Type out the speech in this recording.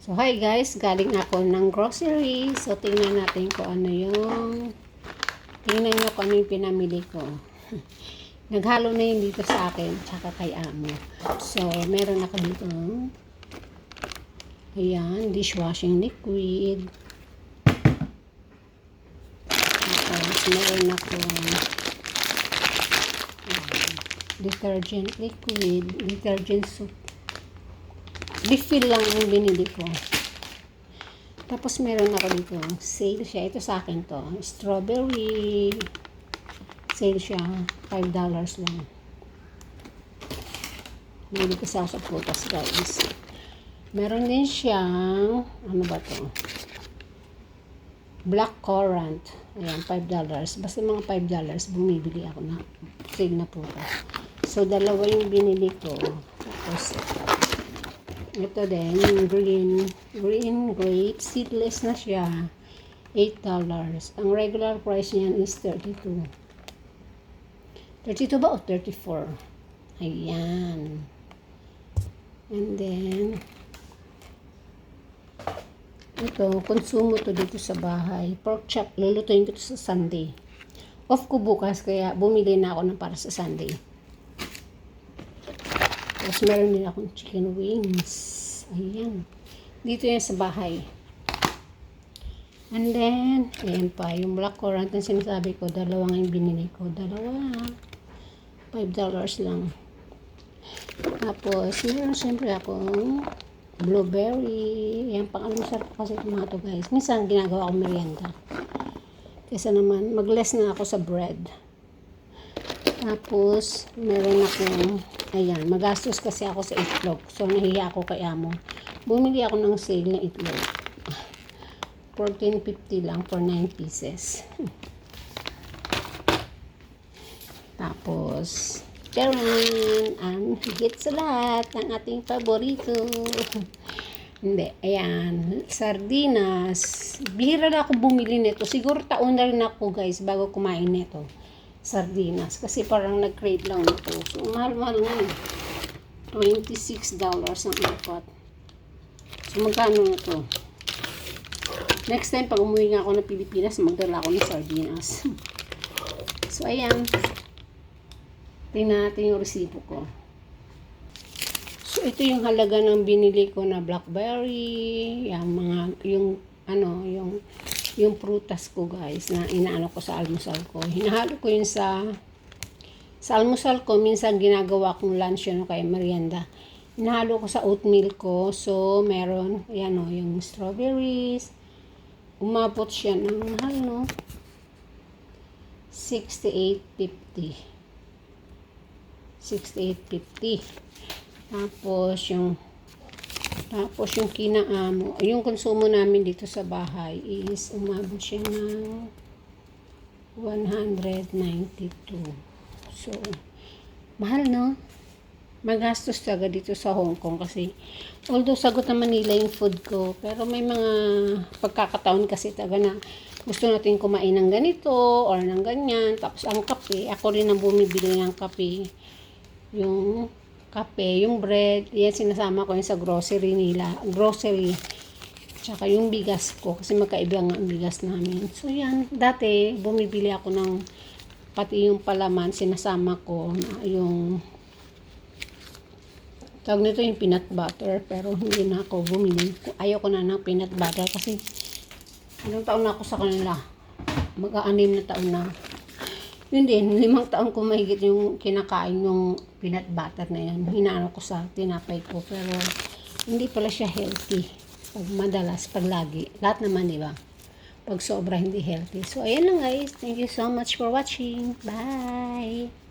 So, hi guys, galing ako ng grocery. So, tingnan natin kung ano yung, tingnan nyo kung ano yung pinamili ko. Naghalo na yun dito sa akin, tsaka kay amo. So, meron ako dito, ayan, dishwashing liquid. Tapos, meron ako, detergent liquid, detergent soap. Refill lang yung binili ko. Tapos meron ako dito, sale siya. Ito sa akin to. Strawberry. Sale siya. $5 lang. Bili ko sa prutas guys. Meron din siyang, ano ba to? Black currant. Ayan, $5. Basta mga $5, bumibili ako na sale na prutas. So, dalawa yung binili ko. Tapos, ito din, yung green grape, seedless na siya, $8. Ang regular price niyan is 32. 32 ba o 34? Ayan. And then, ito, konsumo to dito sa bahay. Pork chop, lulutuin ko to sa Sunday. Off ko bukas, kaya bumili na ako ng para sa Sunday. Tapos meron din akong chicken wings. Ayan. Dito yan sa bahay. And then, ayan pa. Yung black currant na sinasabi ko, dalawang yung binili ko. Dalawa. $5 lang. Tapos, meron siyempre akong blueberry. Ayan, pang-almusal ko kasi mga to guys. Minsan, ginagawa ko merienda. Kesa naman, mag-less na ako sa bread. Tapos, meron akong, ayan, magastos kasi ako sa itlog. So, nahiya ako kay amo. Bumili ako ng sale na itlog. $14.50 lang for 9 pieces. Tapos, charan! Ang higit sa lahat, ang ating paborito. Hindi, ayan, sardinas. Bihira na ako bumili nito. Siguro taon na rin ako guys, bago kumain nito. Sardinas. Kasi parang nag-crave lang ito. So, mahal-mahal nga eh. $26 ang apat. So, magkano na ito? Next time, pag umuwi nga ako ng Pilipinas, magdala ako ng sardinas. So, ayan. Tingnan natin yung resibo ko. So, ito yung halaga ng binili ko na blackberry. Yung prutas ko guys na inaano ko sa almusal ko. Hinahalo ko yun sa almusal ko. Minsan ginagawa kong lunch yun o kaya merienda. Hinahalo ko sa oatmeal ko. So meron, ayan o, yung strawberries. Umabot siya ng mahal no, $68.50. Tapos yung kinaamo, yung konsumo namin dito sa bahay is umabot siya ng $192. So, mahal no? Magastos talaga dito sa Hong Kong kasi although sagot naman nila yung food ko, pero may mga pagkakataon kasi talaga na gusto natin kumain ng ganito or ng ganyan. Tapos ang kape, ako rin ang bumibili ng kape. Yung kape, yung bread, yan sinasama ko yun sa grocery nila. Grocery. Tsaka yung bigas ko, kasi magkaiba nga ang bigas namin. So yan, dati bumibili ako ng, pati yung palaman, sinasama ko na yung, tawag nito yung peanut butter, pero hindi na ako bumili. Ayoko na ng peanut butter kasi, ilang taon na ako sa kanila. Mag-6 na taon na. Yun din, 5 taon ko mahigit yung kinakain yung peanut butter na yan. Hinaano ko sa tinapay ko. Pero, hindi pala siya healthy. Pag madalas, pag lagi. Lahat naman, di ba? Pag sobra, hindi healthy. So, ayan lang guys. Thank you so much for watching. Bye!